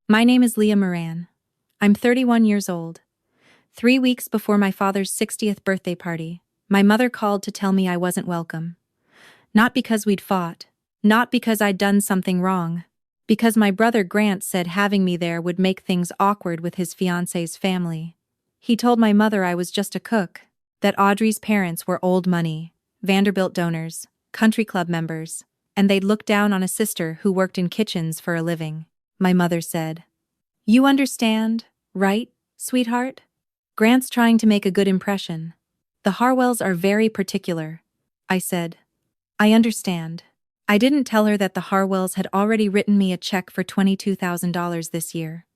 My name is Leah Moran. I'm 31 years old. 3 weeks before my father's 60th birthday party, my mother called to tell me I wasn't welcome. Not because we'd fought. Not because I'd done something wrong. Because my brother Grant said having me there would make things awkward with his fiancée's family. He told my mother I was just a cook, that Audrey's parents were old money, Vanderbilt donors, country club members, and they'd look down on a sister who worked in kitchens for a living. My mother said, "You understand, right, sweetheart? Grant's trying to make a good impression. The Harwells are very particular." I said, "I understand." I didn't tell her that the Harwells had already written me a check for $22,000 this year.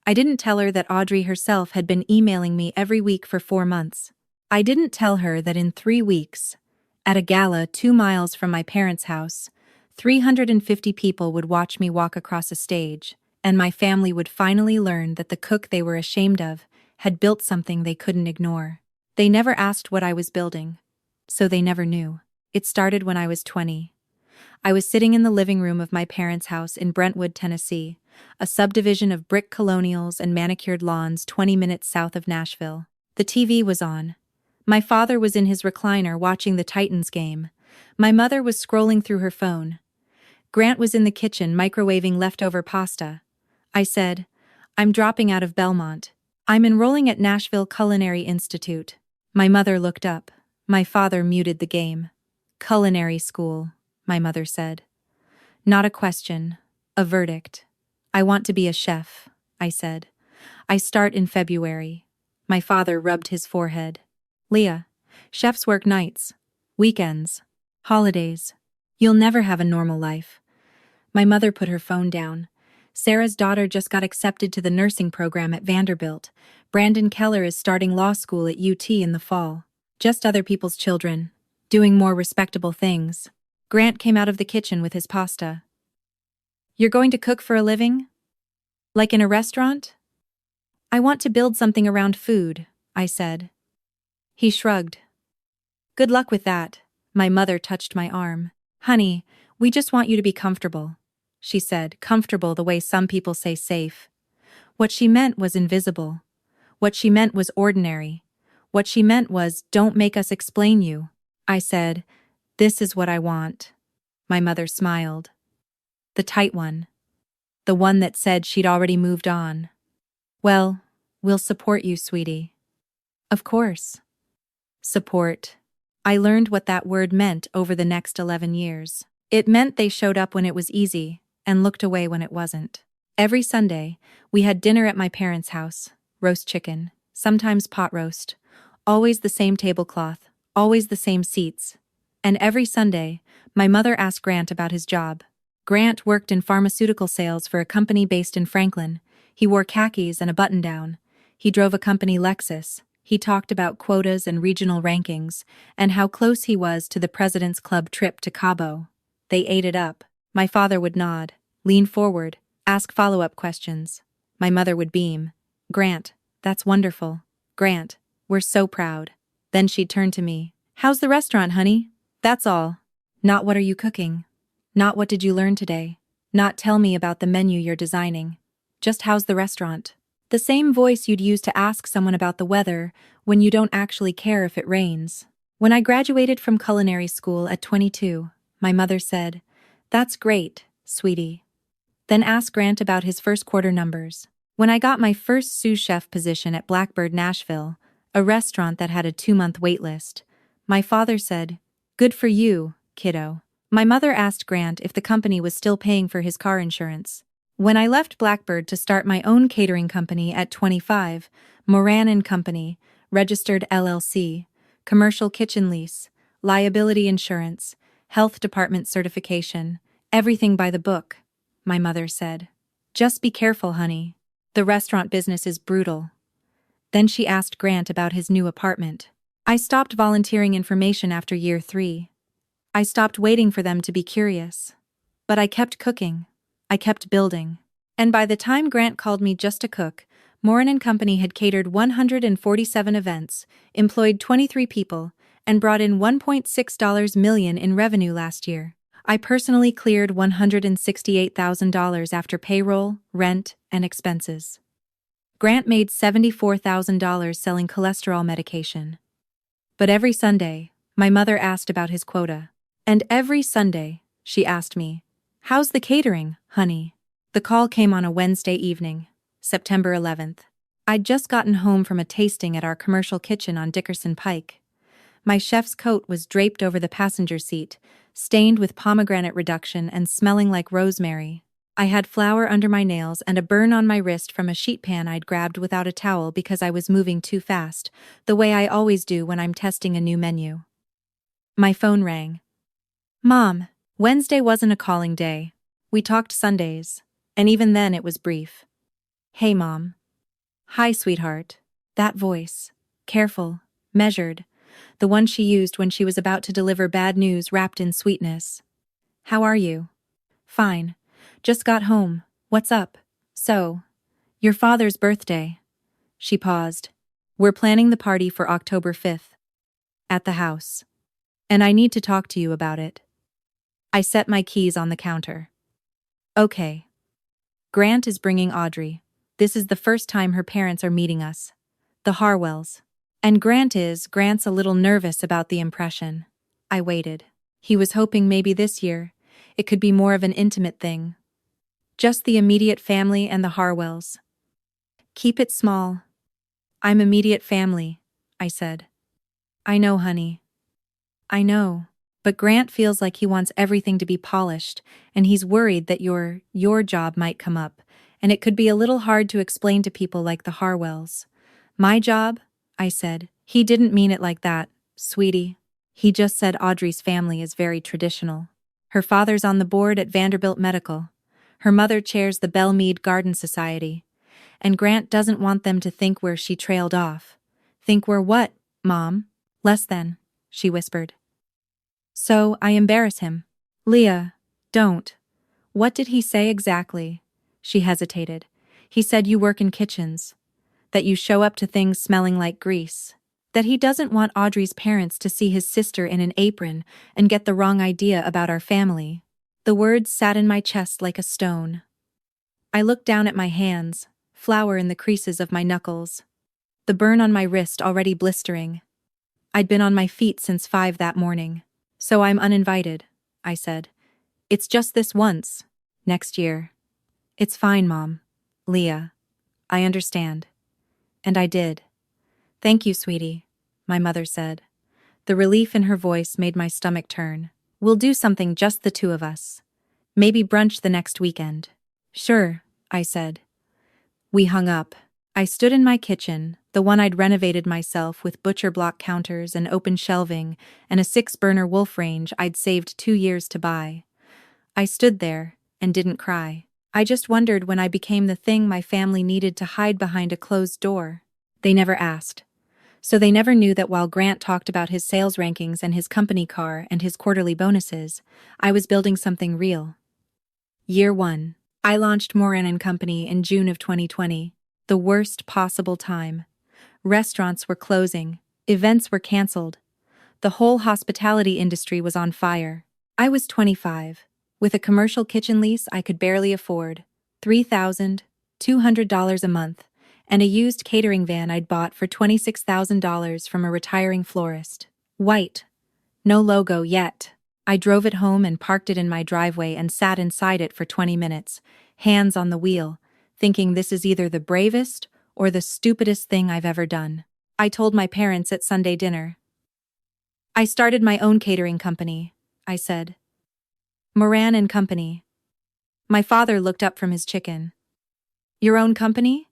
I didn't tell her that Audrey herself had been emailing me every week for 4 months. I didn't tell her that in 3 weeks, at a gala 2 miles from my parents' house, 350 people would watch me walk across a stage, and my family would finally learn that the cook they were ashamed of had built something they couldn't ignore. They never asked what I was building, so they never knew. It started when I was 20. I was sitting in the living room of my parents' house in Brentwood, Tennessee, a subdivision of brick colonials and manicured lawns 20 minutes south of Nashville. The TV was on. My father was in his recliner watching the Titans game. My mother was scrolling through her phone. Grant was in the kitchen microwaving leftover pasta. I said, "I'm dropping out of Belmont. I'm enrolling at Nashville Culinary Institute." My mother looked up. My father muted the game. "Culinary school," my mother said. "Not a question, a verdict. I want to be a chef," I said. "I start in February." My father rubbed his forehead. "Leah, chefs work nights, weekends, holidays. You'll never have a normal life." My mother put her phone down. "Sarah's daughter just got accepted to the nursing program at Vanderbilt. Brandon Keller is starting law school at UT in the fall. Just other people's children, doing more respectable things." Grant came out of the kitchen with his pasta. "You're going to cook for a living? Like in a restaurant?" "I want to build something around food," I said. He shrugged. "Good luck with that." My mother touched my arm. "Honey, we just want you to be comfortable," she said, comfortable the way some people say safe. What she meant was invisible. What she meant was ordinary. What she meant was, "Don't make us explain you." I said, "This is what I want." My mother smiled. The tight one. The one that said she'd already moved on. "Well, we'll support you, sweetie." Of course. Support. I learned what that word meant over the next 11 years. It meant they showed up when it was easy and looked away when it wasn't. Every Sunday, we had dinner at my parents' house. Roast chicken, sometimes pot roast. Always the same tablecloth, always the same seats. And every Sunday, my mother asked Grant about his job. Grant worked in pharmaceutical sales for a company based in Franklin. He wore khakis and a button-down. He drove a company Lexus. He talked about quotas and regional rankings, and how close he was to the President's Club trip to Cabo. They ate it up. My father would nod, lean forward, ask follow-up questions. My mother would beam. "Grant, that's wonderful. Grant, we're so proud." Then she'd turn to me. "How's the restaurant, honey?" That's all. Not "What are you cooking?" Not "What did you learn today?" Not "Tell me about the menu you're designing." Just "How's the restaurant?" The same voice you'd use to ask someone about the weather when you don't actually care if it rains. When I graduated from culinary school at 22, my mother said, "That's great, sweetie." Then asked Grant about his first quarter numbers. When I got my first sous chef position at Blackbird Nashville, a restaurant that had a 2-month wait list, my father said, "Good for you, kiddo." My mother asked Grant if the company was still paying for his car insurance. When I left Blackbird to start my own catering company at 25, Moran and Company, registered LLC, commercial kitchen lease, liability insurance, health department certification, everything by the book, my mother said. "Just be careful, honey. The restaurant business is brutal." Then she asked Grant about his new apartment. I stopped volunteering information after year 3. I stopped waiting for them to be curious. But I kept cooking. I kept building. And by the time Grant called me just a cook, Moran and Company had catered 147 events, employed 23 people, and brought in $1.6 million in revenue last year. I personally cleared $168,000 after payroll, rent, and expenses. Grant made $74,000 selling cholesterol medication. But every Sunday, my mother asked about his quota. And every Sunday, she asked me, "How's the catering, honey?" The call came on a Wednesday evening, September 11th. I'd just gotten home from a tasting at our commercial kitchen on Dickerson Pike. My chef's coat was draped over the passenger seat, stained with pomegranate reduction and smelling like rosemary. I had flour under my nails and a burn on my wrist from a sheet pan I'd grabbed without a towel because I was moving too fast, the way I always do when I'm testing a new menu. My phone rang. "Mom, Wednesday wasn't a calling day. We talked Sundays, and even then it was brief." "Hey, Mom." "Hi, sweetheart." That voice, careful, measured, the one she used when she was about to deliver bad news wrapped in sweetness. "How are you?" "Fine. Just got home. What's up?" "So, your father's birthday." She paused. "We're planning the party for October 5th. At the house. And I need to talk to you about it." I set my keys on the counter. "Okay. Grant is bringing Audrey. This is the first time her parents are meeting us. The Harwells. And Grant's a little nervous about the impression." I waited. He was hoping maybe this year it could be more of an intimate thing. Just the immediate family and the Harwells. "Keep it small." "I'm immediate family," I said. "I know, honey. I know. But Grant feels like he wants everything to be polished, and he's worried that your job might come up, and it could be a little hard to explain to people like the Harwells." "My job?" I said. "He didn't mean it like that, sweetie. He just said Audrey's family is very traditional. Her father's on the board at Vanderbilt Medical. Her mother chairs the Belmead Garden Society. And Grant doesn't want them to think she trailed off." "Think we're what, Mom?" "Less than," she whispered. "So I embarrass him." "Leah, don't." "What did he say exactly?" She hesitated. "He said you work in kitchens. That you show up to things smelling like grease. That he doesn't want Audrey's parents to see his sister in an apron and get the wrong idea about our family." The words sat in my chest like a stone. I looked down at my hands, flour in the creases of my knuckles. The burn on my wrist already blistering. I'd been on my feet since 5 that morning. "So I'm uninvited," I said. "It's just this once. Next year." "It's fine, Mom." "Leah, I understand." And I did. "Thank you, sweetie," my mother said. The relief in her voice made my stomach turn. "We'll do something just the two of us. Maybe brunch the next weekend." "Sure," I said. We hung up. I stood in my kitchen, the one I'd renovated myself with butcher block counters and open shelving and a 6-burner Wolf range I'd saved 2 years to buy. I stood there and didn't cry. I just wondered when I became the thing my family needed to hide behind a closed door. They never asked. So they never knew that while Grant talked about his sales rankings and his company car and his quarterly bonuses, I was building something real. Year 1. I launched Moran and Company in June of 2020. The worst possible time. Restaurants were closing. Events were canceled. The whole hospitality industry was on fire. I was 25, with a commercial kitchen lease I could barely afford, $3,200 a month, and a used catering van I'd bought for $26,000 from a retiring florist. White. No logo yet. I drove it home and parked it in my driveway and sat inside it for 20 minutes, hands on the wheel, thinking this is either the bravest or the stupidest thing I've ever done. I told my parents at Sunday dinner. "I started my own catering company," I said. "Moran and Company." My father looked up from his chicken. "Your own company?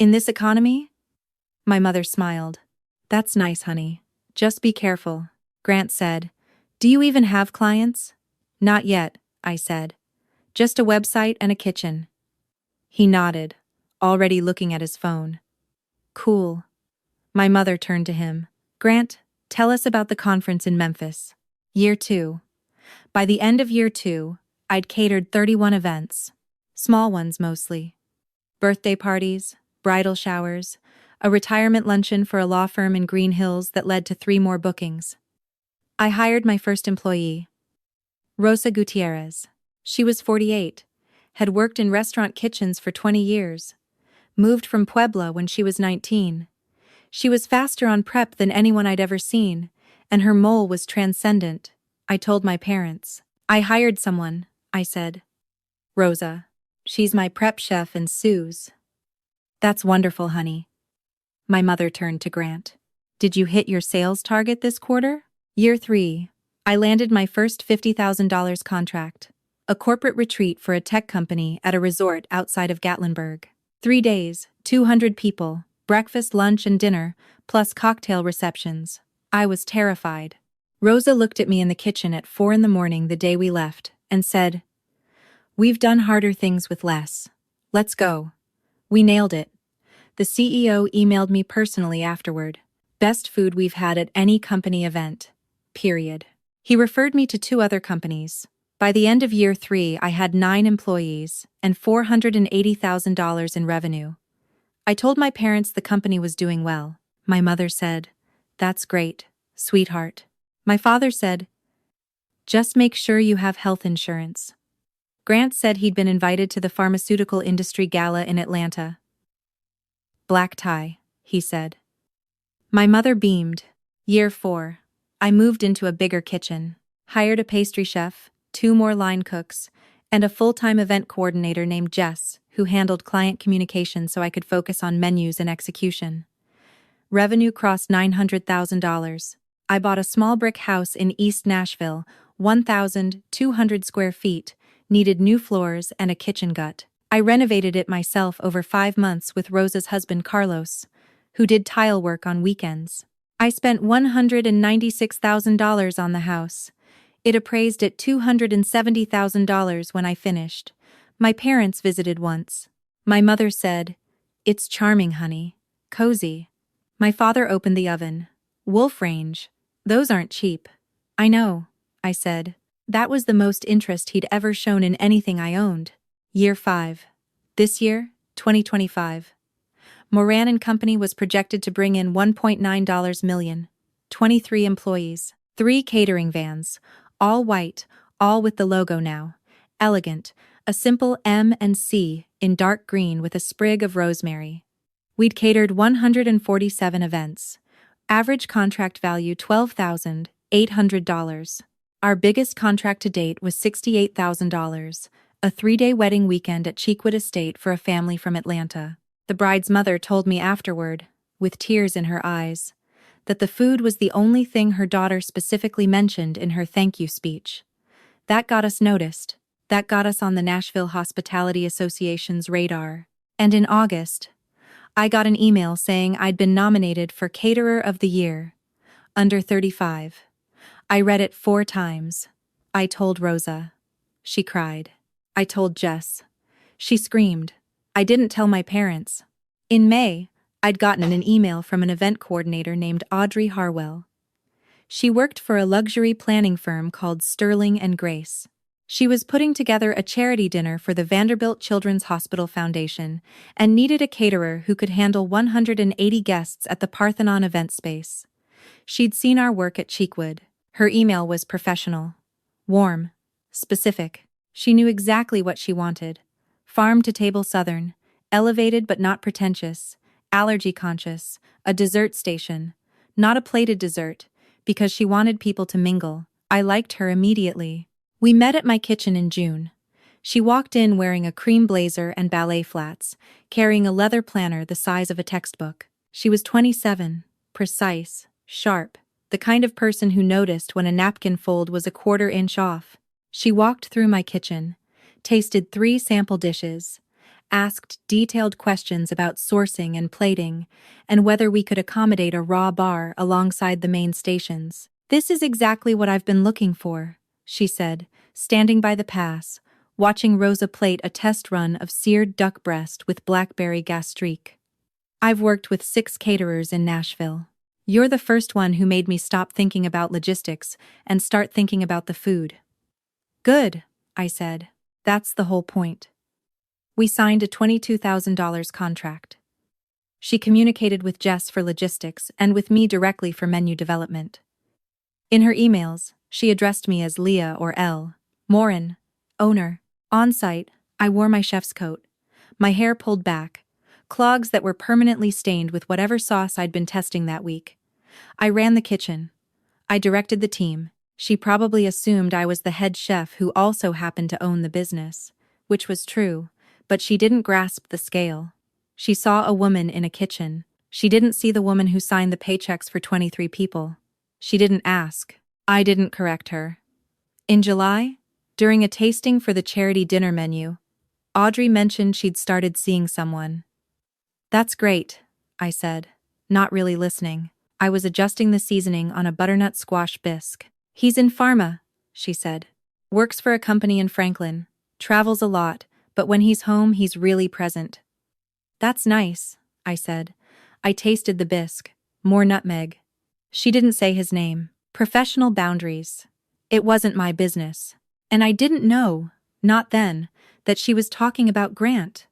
In this economy?" My mother smiled. "That's nice, honey. Just be careful." Grant said, "Do you even have clients?" "Not yet," I said. "Just a website and a kitchen." He nodded, already looking at his phone. "Cool." My mother turned to him. "Grant, tell us about the conference in Memphis." Year 2. By the end of year 2, I'd catered 31 events. Small ones mostly. Birthday parties, bridal showers, a retirement luncheon for a law firm in Green Hills that led to 3 more bookings. I hired my first employee. Rosa Gutierrez. She was 48, had worked in restaurant kitchens for 20 years, moved from Puebla when she was 19. She was faster on prep than anyone I'd ever seen, and her mole was transcendent. I told my parents. I hired someone, I said. Rosa. She's my prep chef and Sue's. That's wonderful, honey. My mother turned to Grant. Did you hit your sales target this quarter? Year 3. I landed my first $50,000 contract. A corporate retreat for a tech company at a resort outside of Gatlinburg. 3 days, 200 people, breakfast, lunch, and dinner, plus cocktail receptions. I was terrified. Rosa looked at me in the kitchen at 4 a.m. the day we left, and said, "We've done harder things with less. Let's go." We nailed it. The CEO emailed me personally afterward. Best food we've had at any company event. Period. He referred me to 2 other companies. By the end of year 3, I had 9 employees and $480,000 in revenue. I told my parents the company was doing well. My mother said, "That's great, sweetheart." My father said, "Just make sure you have health insurance." Grant said he'd been invited to the pharmaceutical industry gala in Atlanta. Black tie, he said. My mother beamed. Year 4. I moved into a bigger kitchen, hired a pastry chef, 2 more line cooks, and a full-time event coordinator named Jess, who handled client communication so I could focus on menus and execution. Revenue crossed $900,000. I bought a small brick house in East Nashville, 1,200 square feet, needed new floors and a kitchen gut. I renovated it myself over 5 months with Rosa's husband Carlos, who did tile work on weekends. I spent $196,000 on the house. It appraised at $270,000 when I finished. My parents visited once. My mother said, "It's charming, honey. Cozy." My father opened the oven. "Wolf range. Those aren't cheap." "I know," I said. That was the most interest he'd ever shown in anything I owned. Year 5. This year, 2025. Moran and Company was projected to bring in $1.9 million. 23 employees. 3 catering vans. All white, all with the logo now. Elegant. A simple M and C in dark green with a sprig of rosemary. We'd catered 147 events. Average contract value $12,800. Our biggest contract to date was $68,000, a 3-day wedding weekend at Cheekwood Estate for a family from Atlanta. The bride's mother told me afterward, with tears in her eyes, that the food was the only thing her daughter specifically mentioned in her thank you speech. That got us noticed. That got us on the Nashville Hospitality Association's radar. And in August, I got an email saying I'd been nominated for Caterer of the Year, under 35. I read it 4 times. I told Rosa. She cried. I told Jess. She screamed. I didn't tell my parents. In May, I'd gotten an email from an event coordinator named Audrey Harwell. She worked for a luxury planning firm called Sterling and Grace. She was putting together a charity dinner for the Vanderbilt Children's Hospital Foundation and needed a caterer who could handle 180 guests at the Parthenon event space. She'd seen our work at Cheekwood. Her email was professional, warm, specific. She knew exactly what she wanted. Farm-to-table Southern, elevated but not pretentious, allergy-conscious, a dessert station, not a plated dessert, because she wanted people to mingle. I liked her immediately. We met at my kitchen in June. She walked in wearing a cream blazer and ballet flats, carrying a leather planner the size of a textbook. She was 27, precise, sharp, the kind of person who noticed when a napkin fold was a 1/4 inch off. She walked through my kitchen, tasted 3 sample dishes, asked detailed questions about sourcing and plating, and whether we could accommodate a raw bar alongside the main stations. "This is exactly what I've been looking for," she said, standing by the pass, watching Rosa plate a test run of seared duck breast with blackberry gastrique. "I've worked with 6 caterers in Nashville. You're the first one who made me stop thinking about logistics and start thinking about the food." "Good," I said. "That's the whole point." We signed a $22,000 contract. She communicated with Jess for logistics and with me directly for menu development. In her emails, she addressed me as Leah or L, Moran, owner. On site, I wore my chef's coat. My hair pulled back. Clogs that were permanently stained with whatever sauce I'd been testing that week. I ran the kitchen. I directed the team. She probably assumed I was the head chef who also happened to own the business, which was true, but she didn't grasp the scale. She saw a woman in a kitchen. She didn't see the woman who signed the paychecks for 23 people. She didn't ask. I didn't correct her. In July, during a tasting for the charity dinner menu, Audrey mentioned she'd started seeing someone. "That's great," I said, not really listening. I was adjusting the seasoning on a butternut squash bisque. "He's in pharma," she said. "Works for a company in Franklin. Travels a lot, but when he's home, he's really present." "That's nice," I said. I tasted the bisque. More nutmeg. She didn't say his name. Professional boundaries. It wasn't my business. And I didn't know, not then, that she was talking about Grant.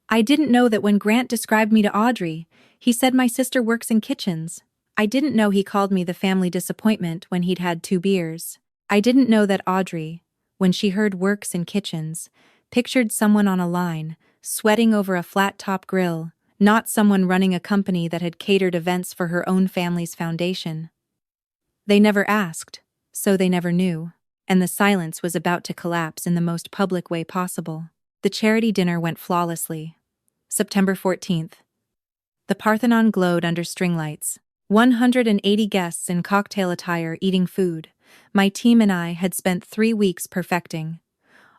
I didn't know that when Grant described me to Audrey, he said my sister works in kitchens. I didn't know he called me the family disappointment when he'd had 2 beers. I didn't know that Audrey, when she heard works in kitchens, pictured someone on a line, sweating over a flat-top grill, not someone running a company that had catered events for her own family's foundation. They never asked, so they never knew, and the silence was about to collapse in the most public way possible. The charity dinner went flawlessly. September 14th. The Parthenon glowed under string lights. 180 guests in cocktail attire eating food. My team and I had spent 3 weeks perfecting.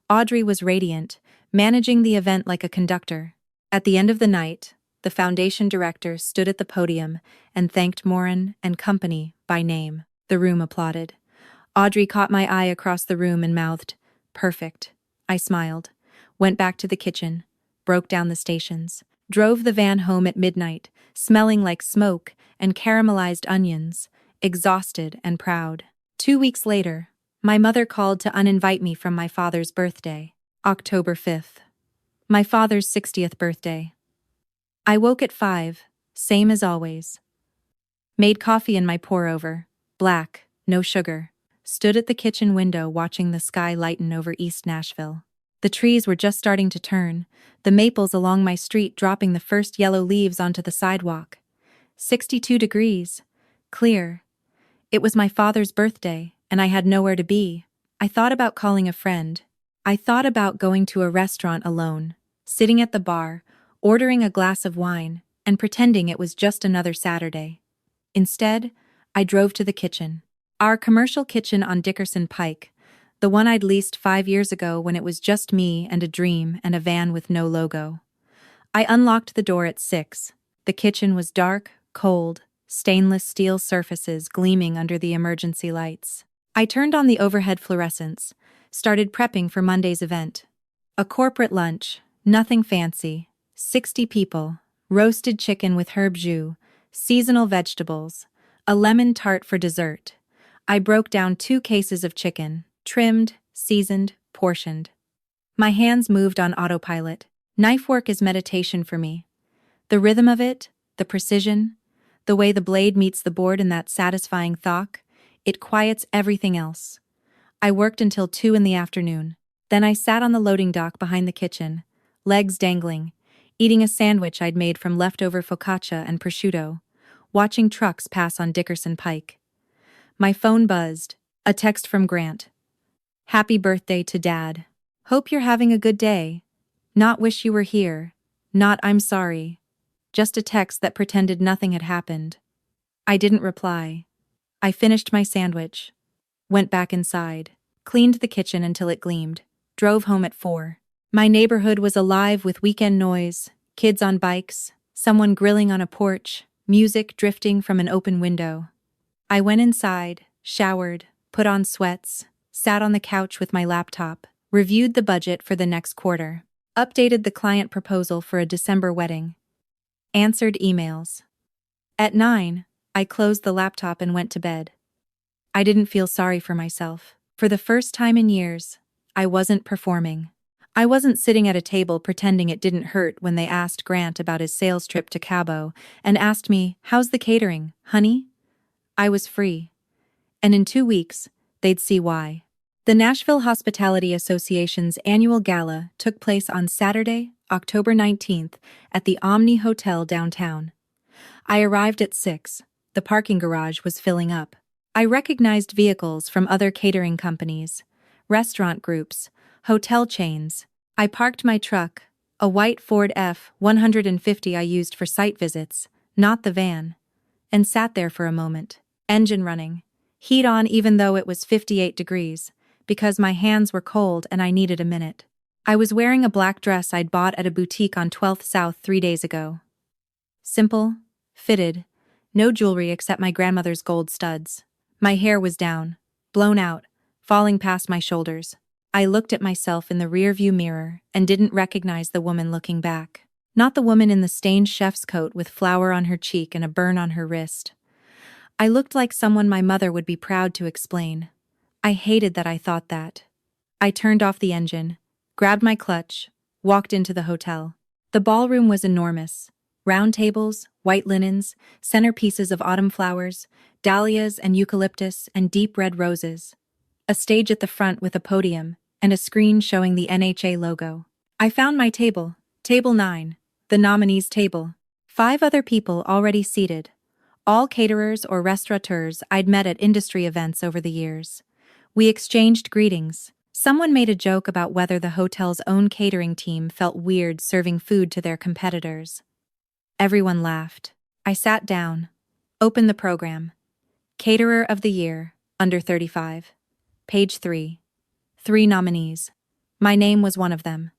Audrey was radiant, managing the event like a conductor. At the end of the night, the foundation director stood at the podium and thanked Moran and company by name. The room applauded. Audrey caught my eye across the room and mouthed, "Perfect." I smiled, went back to the kitchen, broke down the stations, drove the van home at midnight, smelling like smoke and caramelized onions, exhausted and proud. 2 weeks later, my mother called to uninvite me from my father's birthday, October 5th. My father's 60th birthday. I woke at 5, same as always. Made coffee in my pour-over, black, no sugar. Stood at the kitchen window watching the sky lighten over East Nashville. The trees were just starting to turn, the maples along my street dropping the first yellow leaves onto the sidewalk. 62 degrees. Clear. It was my father's birthday, and I had nowhere to be. I thought about calling a friend. I thought about going to a restaurant alone, sitting at the bar, ordering a glass of wine, and pretending it was just another Saturday. Instead, I drove to the kitchen. Our commercial kitchen on Dickerson Pike, the one I'd leased 5 years ago when it was just me and a dream and a van with no logo. I unlocked the door at 6. The kitchen was dark, cold, stainless steel surfaces gleaming under the emergency lights. I turned on the overhead fluorescents, started prepping for Monday's event. A corporate lunch, nothing fancy, 60 people, roasted chicken with herb jus, seasonal vegetables, a lemon tart for dessert. I broke down 2 cases of chicken, trimmed, seasoned, portioned. My hands moved on autopilot. Knife work is meditation for me. The rhythm of it, the precision, the way the blade meets the board in that satisfying thok, it quiets everything else. I worked until 2 in the afternoon. Then I sat on the loading dock behind the kitchen, legs dangling, eating a sandwich I'd made from leftover focaccia and prosciutto, watching trucks pass on Dickerson Pike. My phone buzzed, a text from Grant. "Happy birthday to Dad. Hope you're having a good day. Not wish you were here. Not I'm sorry." Just a text that pretended nothing had happened. I didn't reply. I finished my sandwich. Went back inside. Cleaned the kitchen until it gleamed. Drove home at 4. My neighborhood was alive with weekend noise, kids on bikes, someone grilling on a porch, music drifting from an open window. I went inside, showered, put on sweats, sat on the couch with my laptop, reviewed the budget for the next quarter, updated the client proposal for a December wedding, answered emails. At 9, I closed the laptop and went to bed. I didn't feel sorry for myself. For the first time in years, I wasn't performing. I wasn't sitting at a table pretending it didn't hurt when they asked Grant about his sales trip to Cabo and asked me, "How's the catering, honey?" I was free. And in 2 weeks, they'd see why. The Nashville Hospitality Association's annual gala took place on Saturday, October 19th, at the Omni Hotel downtown. I arrived at 6. The parking garage was filling up. I recognized vehicles from other catering companies, restaurant groups, hotel chains. I parked my truck, a white Ford F-150 I used for site visits, not the van, and sat there for a moment, engine running, heat on even though it was 58 degrees, because my hands were cold and I needed a minute. I was wearing a black dress I'd bought at a boutique on 12th South 3 days ago. Simple, fitted, no jewelry except my grandmother's gold studs. My hair was down, blown out, falling past my shoulders. I looked at myself in the rearview mirror and didn't recognize the woman looking back. Not the woman in the stained chef's coat with flour on her cheek and a burn on her wrist. I looked like someone my mother would be proud to explain. I hated that I thought that. I turned off the engine, grabbed my clutch, walked into the hotel. The ballroom was enormous. Round tables, white linens, centerpieces of autumn flowers, dahlias and eucalyptus and deep red roses. A stage at the front with a podium, and a screen showing the NHA logo. I found my table, table 9, the nominees' table. 5 other people already seated, all caterers or restaurateurs I'd met at industry events over the years. We exchanged greetings. Someone made a joke about whether the hotel's own catering team felt weird serving food to their competitors. Everyone laughed. I sat down, opened the program. Caterer of the Year, under 35. Page 3. 3 nominees. My name was one of them.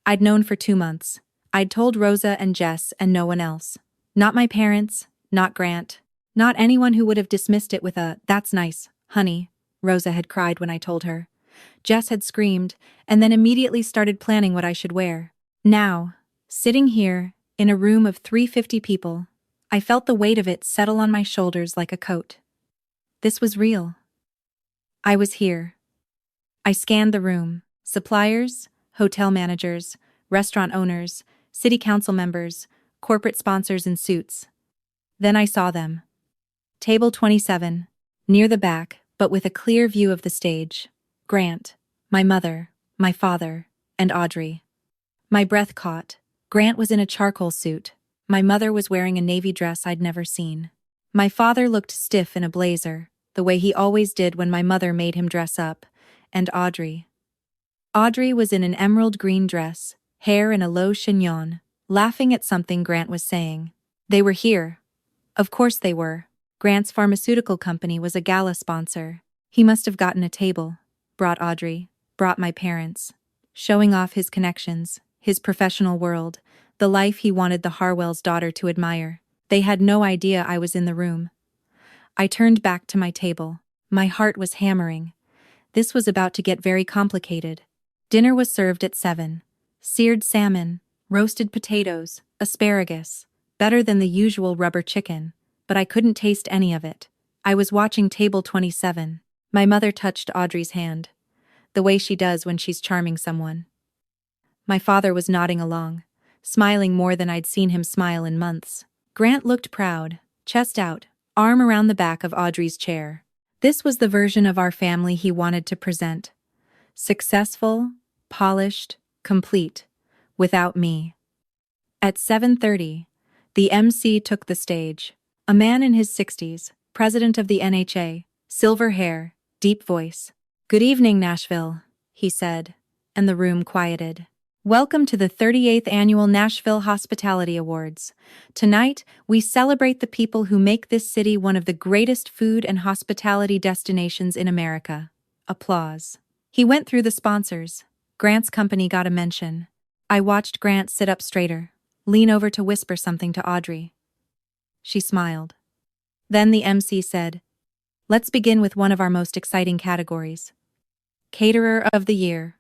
I'd known for 2 months. I'd told Rosa and Jess and no one else. Not my parents, not Grant, not anyone who would have dismissed it with a, "That's nice, honey," Rosa had cried when I told her. Jess had screamed, and then immediately started planning what I should wear. Now, sitting here, in a room of 350 people, I felt the weight of it settle on my shoulders like a coat. This was real. I was here. I scanned the room. Suppliers, hotel managers, restaurant owners, city council members, corporate sponsors in suits. Then I saw them. Table 27, near the back, but with a clear view of the stage. Grant, my mother, my father, and Audrey. My breath caught. Grant was in a charcoal suit. My mother was wearing a navy dress I'd never seen. My father looked stiff in a blazer, the way he always did when my mother made him dress up, and Audrey. Audrey was in an emerald green dress, hair in a low chignon, laughing at something Grant was saying. They were here. Of course they were. Grant's pharmaceutical company was a gala sponsor. He must have gotten a table. Brought Audrey, brought my parents. Showing off his connections, his professional world, the life he wanted the Harwell's daughter to admire. They had no idea I was in the room. I turned back to my table. My heart was hammering. This was about to get very complicated. Dinner was served at 7. Seared salmon, roasted potatoes, asparagus, better than the usual rubber chicken, but I couldn't taste any of it. I was watching table 27. My mother touched Audrey's hand, the way she does when she's charming someone. My father was nodding along, smiling more than I'd seen him smile in months. Grant looked proud, chest out, arm around the back of Audrey's chair. This was the version of our family he wanted to present. Successful, polished, complete, without me. At 7:30, the MC took the stage. A man in his 60s, president of the NHA, silver hair, deep voice. "Good evening, Nashville," he said, and the room quieted. "Welcome to the 38th Annual Nashville Hospitality Awards. Tonight, we celebrate the people who make this city one of the greatest food and hospitality destinations in America." Applause. He went through the sponsors. Grant's company got a mention. I watched Grant sit up straighter, lean over to whisper something to Audrey. She smiled. Then the MC said, "Let's begin with one of our most exciting categories. Caterer of the Year.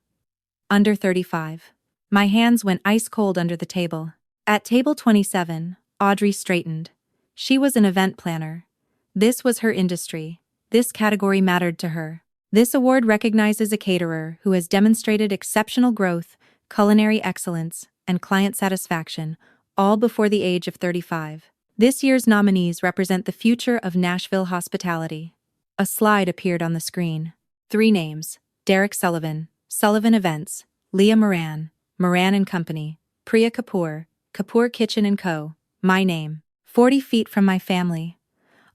Under 35. My hands went ice cold under the table. At table 27, Audrey straightened. She was an event planner. This was her industry. This category mattered to her. This award recognizes a caterer who has demonstrated exceptional growth, culinary excellence, and client satisfaction, all before the age of 35. This year's nominees represent the future of Nashville hospitality. A slide appeared on the screen. 3 names. Derek Sullivan, Sullivan Events, Leah Moran, Moran and Company, Priya Kapoor, Kapoor Kitchen and Co., my name. 40 feet from my family.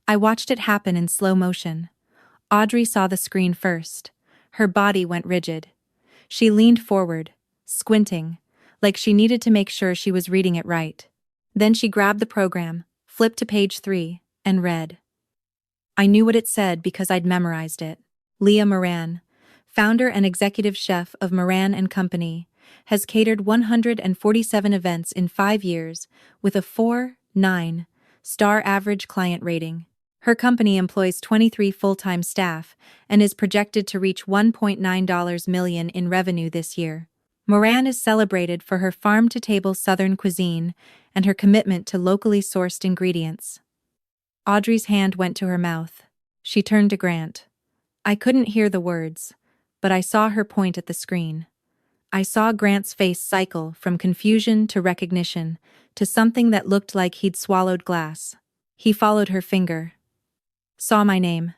I watched it happen in slow motion. Audrey saw the screen first. Her body went rigid. She leaned forward, squinting, like she needed to make sure she was reading it right. Then she grabbed the program, flipped to page 3, and read. I knew what it said because I'd memorized it. Leah Moran, founder and executive chef of Moran and Company, has catered 147 events in 5 years with a 4.9 star average client rating. Her company employs 23 full-time staff and is projected to reach $1.9 million in revenue this year. Moran is celebrated for her farm-to-table Southern cuisine and her commitment to locally sourced ingredients. Audrey's hand went to her mouth. She turned to Grant. I couldn't hear the words, but I saw her point at the screen. I saw Grant's face cycle from confusion to recognition to something that looked like he'd swallowed glass. He followed her finger. Saw my name.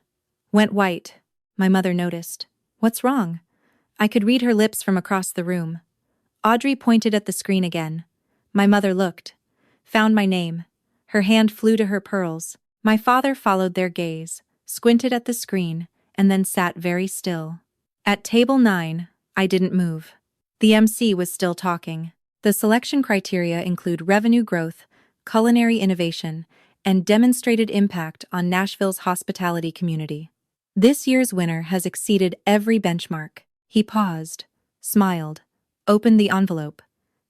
Went white. My mother noticed. What's wrong? I could read her lips from across the room. Audrey pointed at the screen again. My mother looked. Found my name. Her hand flew to her pearls. My father followed their gaze, squinted at the screen, and then sat very still. At table 9, I didn't move. The MC was still talking. The selection criteria include revenue growth, culinary innovation, and demonstrated impact on Nashville's hospitality community. This year's winner has exceeded every benchmark. He paused, smiled, opened the envelope.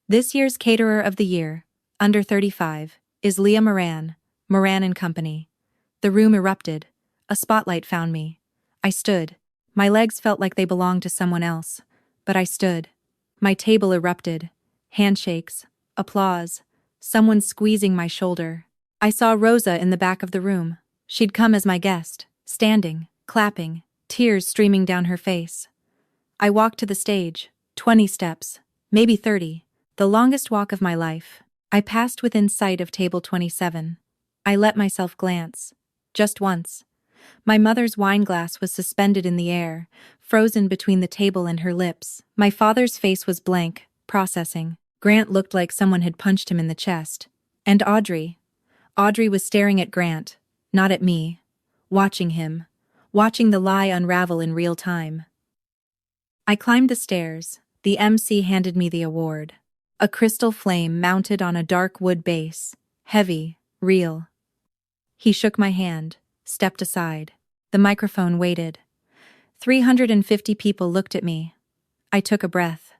This year's Caterer of the Year, under 35, is Leah Moran, Moran and Company. The room erupted. A spotlight found me. I stood. My legs felt like they belonged to someone else, but I stood. My table erupted. Handshakes, applause, someone squeezing my shoulder. I saw Rosa in the back of the room. She'd come as my guest, standing, clapping, tears streaming down her face. I walked to the stage, 20 steps, maybe 30, the longest walk of my life. I passed within sight of table 27. I let myself glance. Just once. My mother's wine glass was suspended in the air, frozen between the table and her lips. My father's face was blank, processing. Grant looked like someone had punched him in the chest. And Audrey. Audrey was staring at Grant, not at me. Watching him. Watching the lie unravel in real time. I climbed the stairs. The MC handed me the award. A crystal flame mounted on a dark wood base. Heavy, real. He shook my hand, stepped aside. The microphone waited. 350 people looked at me. I took a breath.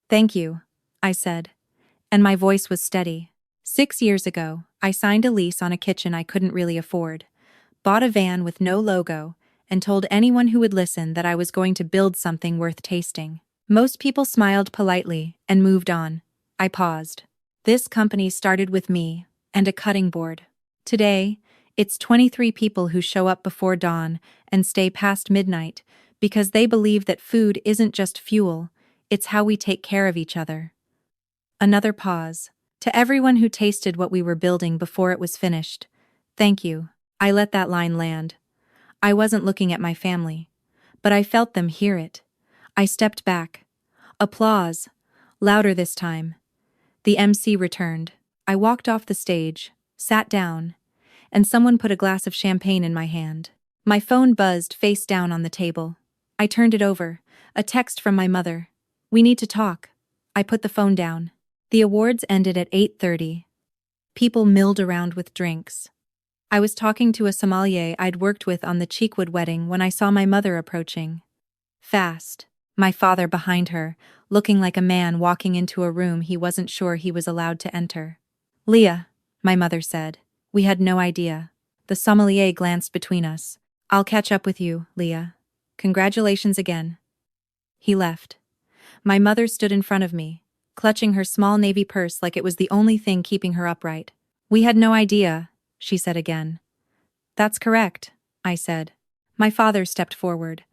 Thank you, I said, and my voice was steady. 6 years ago, I signed a lease on a kitchen I couldn't really afford, bought a van with no logo, and told anyone who would listen that I was going to build something worth tasting. Most people smiled politely and moved on. I paused. This company started with me and a cutting board. Today, it's 23 people who show up before dawn and stay past midnight because they believe that food isn't just fuel, it's how we take care of each other. Another pause. To everyone who tasted what we were building before it was finished, thank you. I let that line land. I wasn't looking at my family, but I felt them hear it. I stepped back. Applause. Louder this time. The MC returned. I walked off the stage, sat down, and someone put a glass of champagne in my hand. My phone buzzed face down on the table. I turned it over. A text from my mother. We need to talk. I put the phone down. The awards ended at 8:30. People milled around with drinks. I was talking to a sommelier I'd worked with on the Cheekwood wedding when I saw my mother approaching. Fast. My father behind her, looking like a man walking into a room he wasn't sure he was allowed to enter. Leah, my mother said. We had no idea. The sommelier glanced between us. I'll catch up with you, Leah. Congratulations again. He left. My mother stood in front of me, clutching her small navy purse like it was the only thing keeping her upright. We had no idea, she said again. That's correct, I said. My father stepped forward.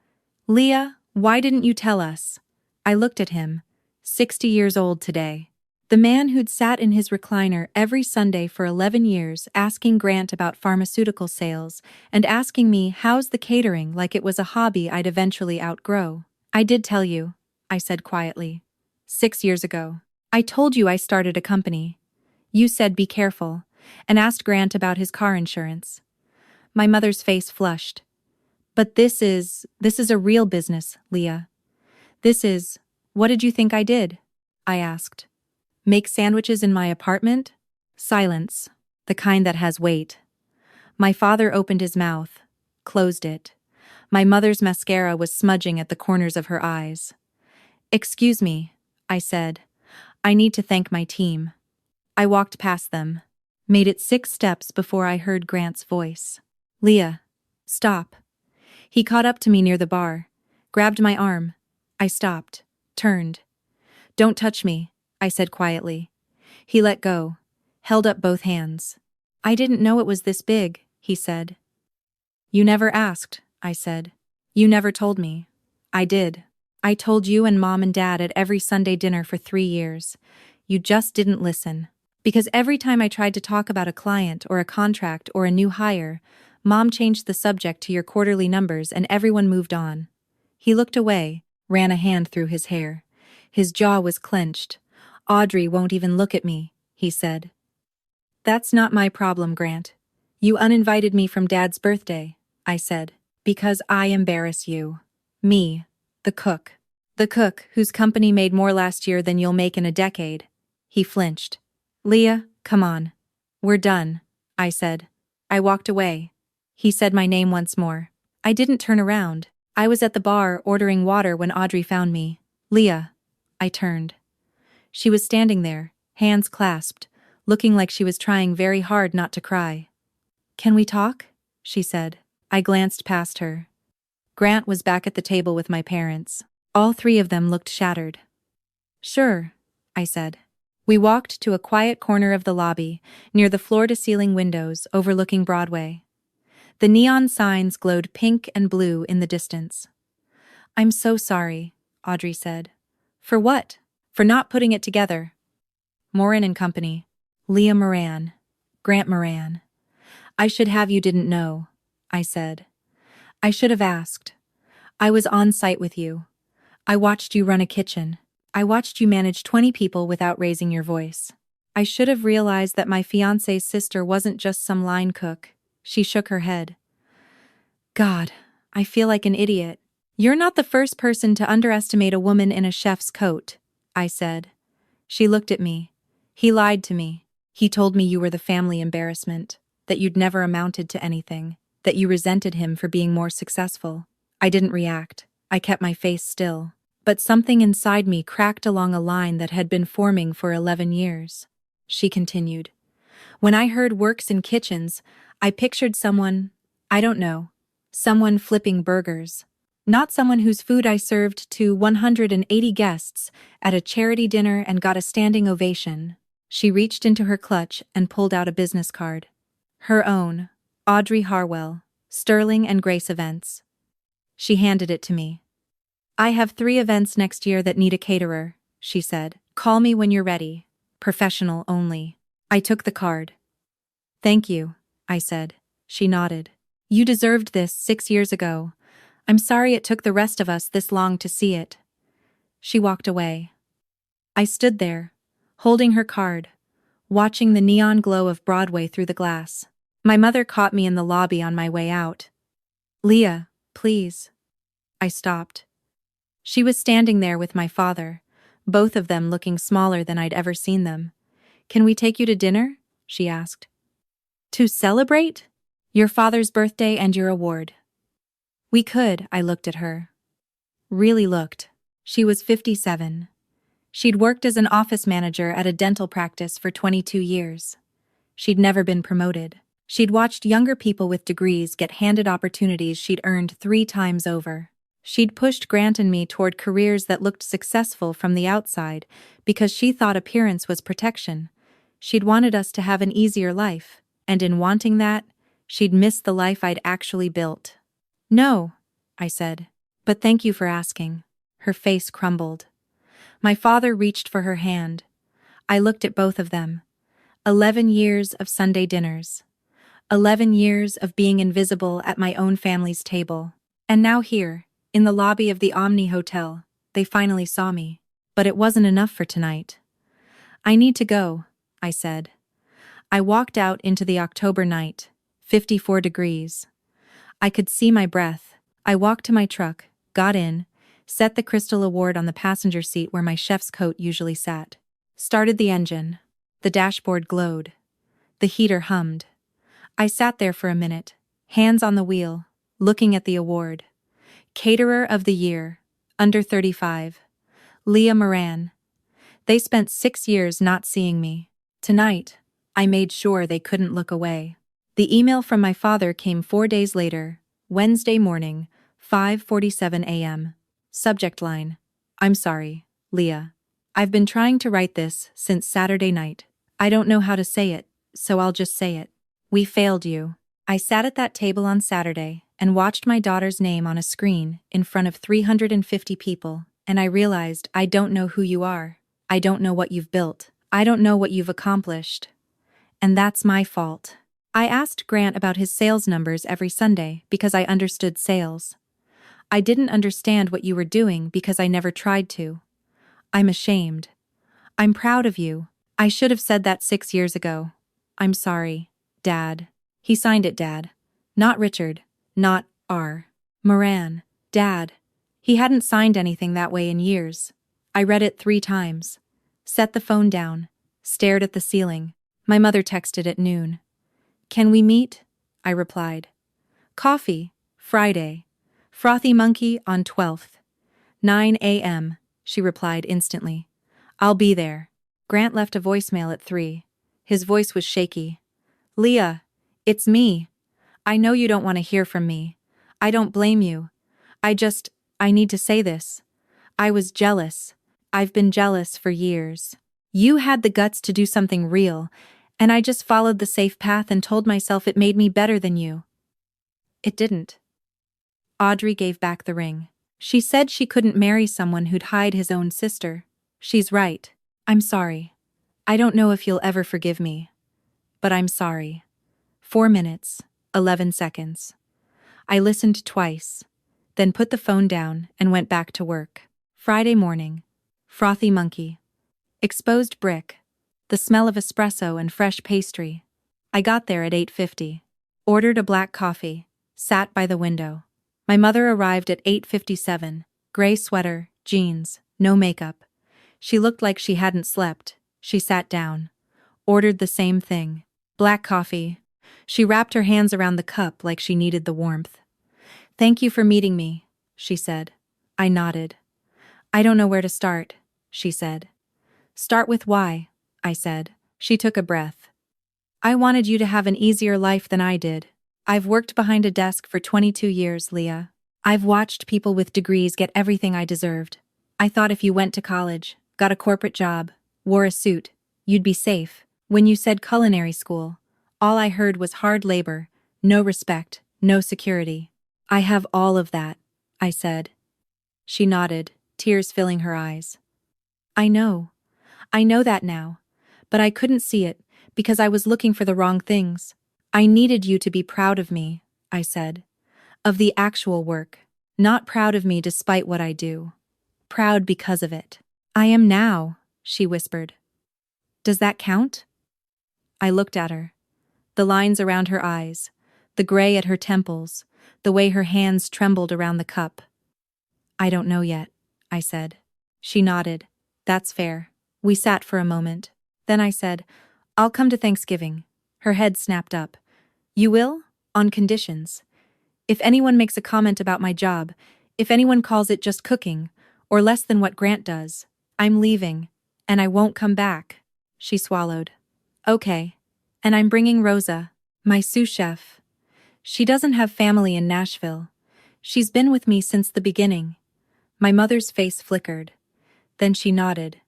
Leah, why didn't you tell us? I looked at him, 60 years old today. The man who'd sat in his recliner every Sunday for 11 years asking Grant about pharmaceutical sales and asking me how's the catering like it was a hobby I'd eventually outgrow. I did tell you, I said quietly. 6 years ago. I told you I started a company. You said be careful, and asked Grant about his car insurance. My mother's face flushed. But this is a real business, Leah. What did you think I did? I asked. Make sandwiches in my apartment? Silence. The kind that has weight. My father opened his mouth, closed it. My mother's mascara was smudging at the corners of her eyes. Excuse me, I said. I need to thank my team. I walked past them, made it 6 steps before I heard Grant's voice. Leah, stop. He caught up to me near the bar, grabbed my arm. I stopped, turned. Don't touch me, I said quietly. He let go, held up both hands. I didn't know it was this big, he said. You never asked, I said. You never told me. I did. I told you and Mom and Dad at every Sunday dinner for 3 years. You just didn't listen. Because every time I tried to talk about a client or a contract or a new hire, Mom changed the subject to your quarterly numbers and everyone moved on. He looked away, ran a hand through his hair. His jaw was clenched. Audrey won't even look at me, he said. That's not my problem, Grant. You uninvited me from Dad's birthday, I said, because I embarrass you. Me, the cook. The cook whose company made more last year than you'll make in a decade. He flinched. Leah, come on. We're done, I said. I walked away. He said my name once more. I didn't turn around. I was at the bar ordering water when Audrey found me. Leah. I turned. She was standing there, hands clasped, looking like she was trying very hard not to cry. Can we talk? She said. I glanced past her. Grant was back at the table with my parents. All 3 of them looked shattered. Sure, I said. We walked to a quiet corner of the lobby, near the floor-to-ceiling windows overlooking Broadway. The neon signs glowed pink and blue in the distance. I'm so sorry, Audrey said. For what? For not putting it together. Moran and Company. Leah Moran. Grant Moran. I should have you didn't know, I said. I should have asked. I was on site with you. I watched you run a kitchen. I watched you manage 20 people without raising your voice. I should have realized that my fiancée's sister wasn't just some line cook. She shook her head. God, I feel like an idiot. You're not the first person to underestimate a woman in a chef's coat, I said. She looked at me. He lied to me. He told me you were the family embarrassment, that you'd never amounted to anything, that you resented him for being more successful. I didn't react. I kept my face still. But something inside me cracked along a line that had been forming for 11 years. She continued. When I heard works in kitchens, I pictured someone, I don't know, someone flipping burgers. Not someone whose food I served to 180 guests at a charity dinner and got a standing ovation. She reached into her clutch and pulled out a business card. Her own, Audrey Harwell, Sterling and Grace Events. She handed it to me. I have 3 events next year that need a caterer, she said. Call me when you're ready. Professional only. I took the card. Thank you, I said. She nodded. You deserved this 6 years ago. I'm sorry it took the rest of us this long to see it. She walked away. I stood there, holding her card, watching the neon glow of Broadway through the glass. My mother caught me in the lobby on my way out. Leah, please. I stopped. She was standing there with my father, both of them looking smaller than I'd ever seen them. Can we take you to dinner? She asked. To celebrate? Your father's birthday and your award. We could, I looked at her. Really looked. She was 57. She'd worked as an office manager at a dental practice for 22 years. She'd never been promoted. She'd watched younger people with degrees get handed opportunities she'd earned 3 times over. She'd pushed Grant and me toward careers that looked successful from the outside because she thought appearance was protection. She'd wanted us to have an easier life, and in wanting that, she'd missed the life I'd actually built. No, I said, but thank you for asking. Her face crumbled. My father reached for her hand. I looked at both of them. 11 years of Sunday dinners. 11 years of being invisible at my own family's table. And now here, In the lobby of the Omni Hotel, they finally saw me. But it wasn't enough for tonight. I need to go, I said. I walked out into the October night, 54 degrees. I could see my breath. I walked to my truck, got in, set the Crystal Award on the passenger seat where my chef's coat usually sat. Started the engine. The dashboard glowed. The heater hummed. I sat there for a minute, hands on the wheel, looking at the award. Caterer of the Year, under 35. Leah Moran. They spent 6 years not seeing me. Tonight, I made sure they couldn't look away. The email from my father came 4 days later, Wednesday morning, 5:47 a.m. Subject line: I'm sorry, Leah. I've been trying to write this since Saturday night. I don't know how to say it, so I'll just say it. We failed you. I sat at that table on Saturday and watched my daughter's name on a screen in front of 350 people, and I realized I don't know who you are. I don't know what you've built. I don't know what you've accomplished. And that's my fault. I asked Grant about his sales numbers every Sunday because I understood sales. I didn't understand what you were doing because I never tried to. I'm ashamed. I'm proud of you. I should have said that 6 years ago. I'm sorry, Dad. He signed it Dad. Not Richard. Not R. Moran. Dad. He hadn't signed anything that way in years. I read it 3 times. Set the phone down. Stared at the ceiling. My mother texted at noon. Can we meet? I replied. Coffee. Friday. Frothy Monkey on 12th. 9 a.m., she replied instantly. I'll be there. Grant left a voicemail at 3. His voice was shaky. Leah, it's me. I know you don't want to hear from me. I don't blame you. I need to say this. I was jealous. I've been jealous for years. You had the guts to do something real, and I just followed the safe path and told myself it made me better than you. It didn't. Audrey gave back the ring. She said she couldn't marry someone who'd hide his own sister. She's right. I'm sorry. I don't know if you'll ever forgive me. But I'm sorry. 4 minutes, 11 seconds. I listened twice, then put the phone down and went back to work. Friday morning. Frothy Monkey. Exposed brick. The smell of espresso and fresh pastry. I got there at 8:50. Ordered a black coffee. Sat by the window. My mother arrived at 8:57. Gray sweater, jeans, no makeup. She looked like she hadn't slept. She sat down. Ordered the same thing. Black coffee. She wrapped her hands around the cup like she needed the warmth. Thank you for meeting me, she said. I nodded. I don't know where to start, she said. Start with why, I said. She took a breath. I wanted you to have an easier life than I did. I've worked behind a desk for 22 years, Leah. I've watched people with degrees get everything I deserved. I thought if you went to college, got a corporate job, wore a suit, you'd be safe. When you said culinary school, all I heard was hard labor, no respect, no security. I have all of that, I said. She nodded, tears filling her eyes. I know that now, but I couldn't see it because I was looking for the wrong things. I needed you to be proud of me, I said. Of the actual work, not proud of me despite what I do. Proud because of it. I am now, she whispered. Does that count? I looked at her. The lines around her eyes, the gray at her temples, the way her hands trembled around the cup. I don't know yet, I said. She nodded. That's fair. We sat for a moment. Then I said, I'll come to Thanksgiving. Her head snapped up. You will? On conditions. If anyone makes a comment about my job, if anyone calls it just cooking, or less than what Grant does, I'm leaving, and I won't come back. She swallowed. Okay. And I'm bringing Rosa, my sous chef. She doesn't have family in Nashville. She's been with me since the beginning. My mother's face flickered. Then she nodded.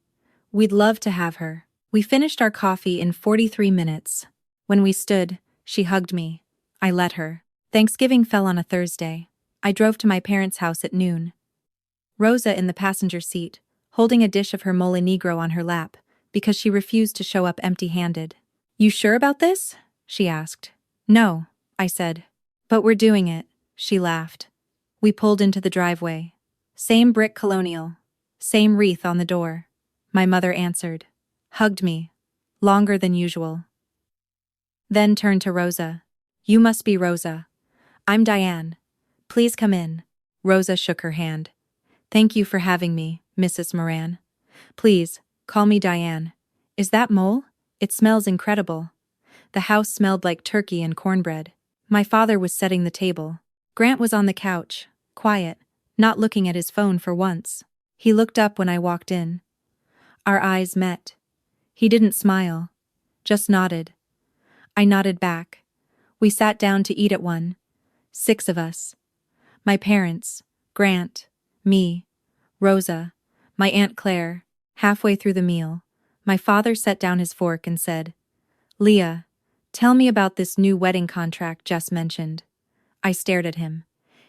We'd love to have her. We finished our coffee in 43 minutes. When we stood, she hugged me. I let her. Thanksgiving fell on a Thursday. I drove to my parents' house at noon. Rosa in the passenger seat, holding a dish of her mole negro on her lap, because she refused to show up empty-handed. You sure about this? She asked. No, I said. But we're doing it, she laughed. We pulled into the driveway. Same brick colonial. Same wreath on the door. My mother answered. Hugged me. Longer than usual. Then turned to Rosa. You must be Rosa. I'm Diane. Please come in. Rosa shook her hand. Thank you for having me, Mrs. Moran. Please, call me Diane. Is that mole? It smells incredible. The house smelled like turkey and cornbread. My father was setting the table. Grant was on the couch, quiet, not looking at his phone for once. He looked up when I walked in. Our eyes met. He didn't smile, just nodded. I nodded back. We sat down to eat at one. 6 of us. My parents, Grant, me, Rosa, my Aunt Claire. Halfway through the meal, my father set down his fork and said, Leah, tell me about this new wedding contract Jess mentioned. I stared at him.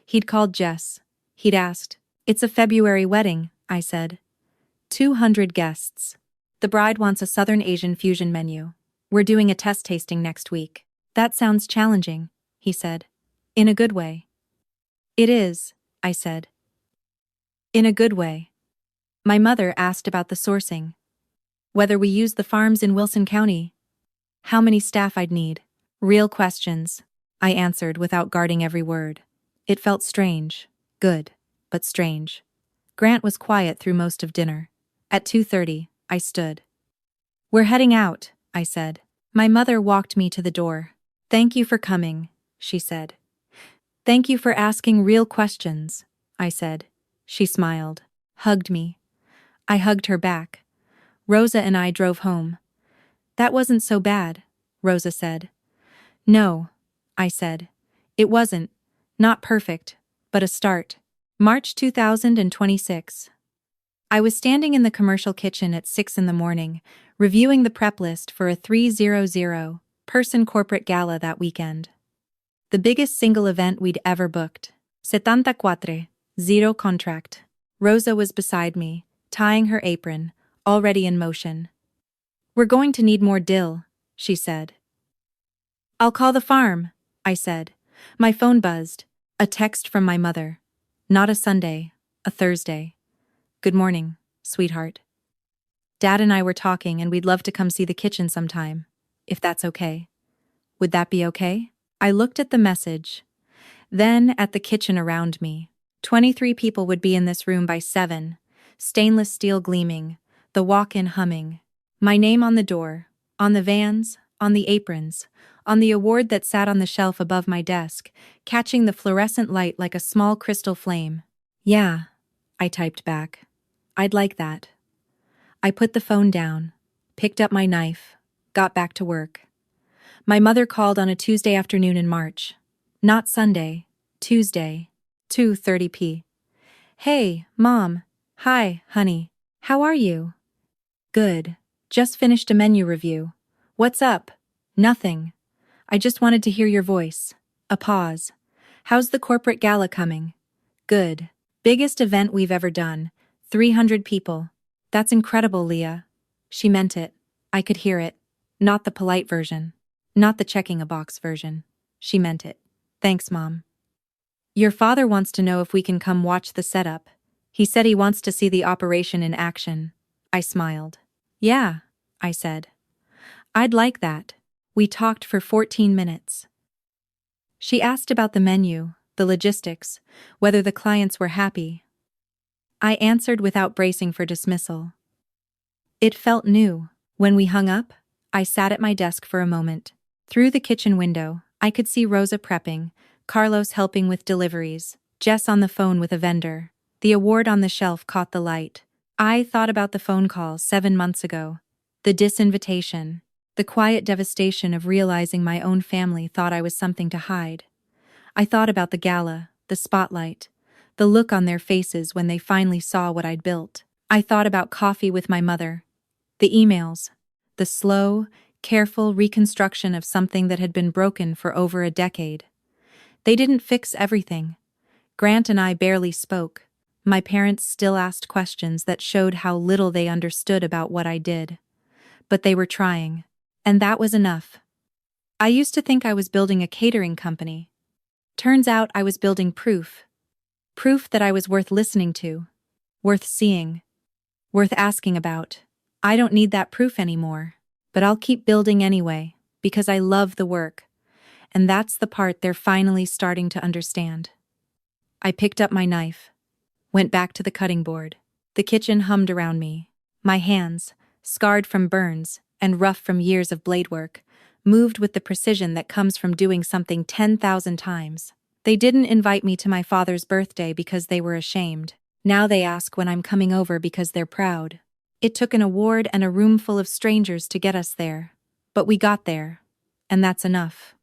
He'd called Jess. He'd asked, It's a February wedding, I said. 200 guests. The bride wants a Southern Asian fusion menu. We're doing a test tasting next week. That sounds challenging, he said. In a good way. It is, I said. In a good way. My mother asked about the sourcing. Whether we use the farms in Wilson County. How many staff I'd need. Real questions, I answered without guarding every word. It felt strange. Good, but strange. Grant was quiet through most of dinner. At 2:30, I stood. We're heading out, I said. My mother walked me to the door. Thank you for coming, she said. Thank you for asking real questions, I said. She smiled, hugged me. I hugged her back. Rosa and I drove home. That wasn't so bad, Rosa said. No, I said. It wasn't. Not perfect, but a start. March 2026. I was standing in the commercial kitchen at 6 in the morning, reviewing the prep list for a 300-person corporate gala that weekend. The biggest single event we'd ever booked. 74, zero contract. Rosa was beside me, tying her apron, already in motion. We're going to need more dill, she said. I'll call the farm, I said. My phone buzzed. A text from my mother. Not a Sunday, a Thursday. Good morning, sweetheart. Dad and I were talking and we'd love to come see the kitchen sometime, if that's okay. Would that be okay? I looked at the message, then at the kitchen around me. 23 people would be in this room by 7, stainless steel gleaming, the walk-in humming. My name on the door, on the vans, on the aprons, on the award that sat on the shelf above my desk, catching the fluorescent light like a small crystal flame. Yeah, I typed back. I'd like that. I put the phone down, picked up my knife, got back to work. My mother called on a Tuesday afternoon in March. Not Sunday, Tuesday, 2:30 p. Hey, Mom. Hi, honey. How are you? Good. Just finished a menu review. What's up? Nothing. I just wanted to hear your voice. A pause. How's the corporate gala coming? Good. Biggest event we've ever done. 300 people. That's incredible, Leah. She meant it. I could hear it. Not the polite version. Not the checking a box version. She meant it. Thanks, Mom. Your father wants to know if we can come watch the setup. He said he wants to see the operation in action. I smiled. Yeah, I said. I'd like that. We talked for 14 minutes. She asked about the menu, the logistics, whether the clients were happy. I answered without bracing for dismissal. It felt new. When we hung up, I sat at my desk for a moment. Through the kitchen window, I could see Rosa prepping, Carlos helping with deliveries, Jess on the phone with a vendor. The award on the shelf caught the light. I thought about the phone call 7 months ago. The disinvitation. The quiet devastation of realizing my own family thought I was something to hide. I thought about the gala, the spotlight, the look on their faces when they finally saw what I'd built. I thought about coffee with my mother, the emails, the slow, careful reconstruction of something that had been broken for over a decade. They didn't fix everything. Grant and I barely spoke. My parents still asked questions that showed how little they understood about what I did. But they were trying. And that was enough. I used to think I was building a catering company. Turns out I was building proof. Proof that I was worth listening to, worth seeing, worth asking about. I don't need that proof anymore, but I'll keep building anyway, because I love the work. And that's the part they're finally starting to understand. I picked up my knife, went back to the cutting board. The kitchen hummed around me. My hands, scarred from burns and rough from years of blade work, moved with the precision that comes from doing something 10,000 times. They didn't invite me to my father's birthday because they were ashamed. Now they ask when I'm coming over because they're proud. It took an award and a room full of strangers to get us there. But we got there, and that's enough.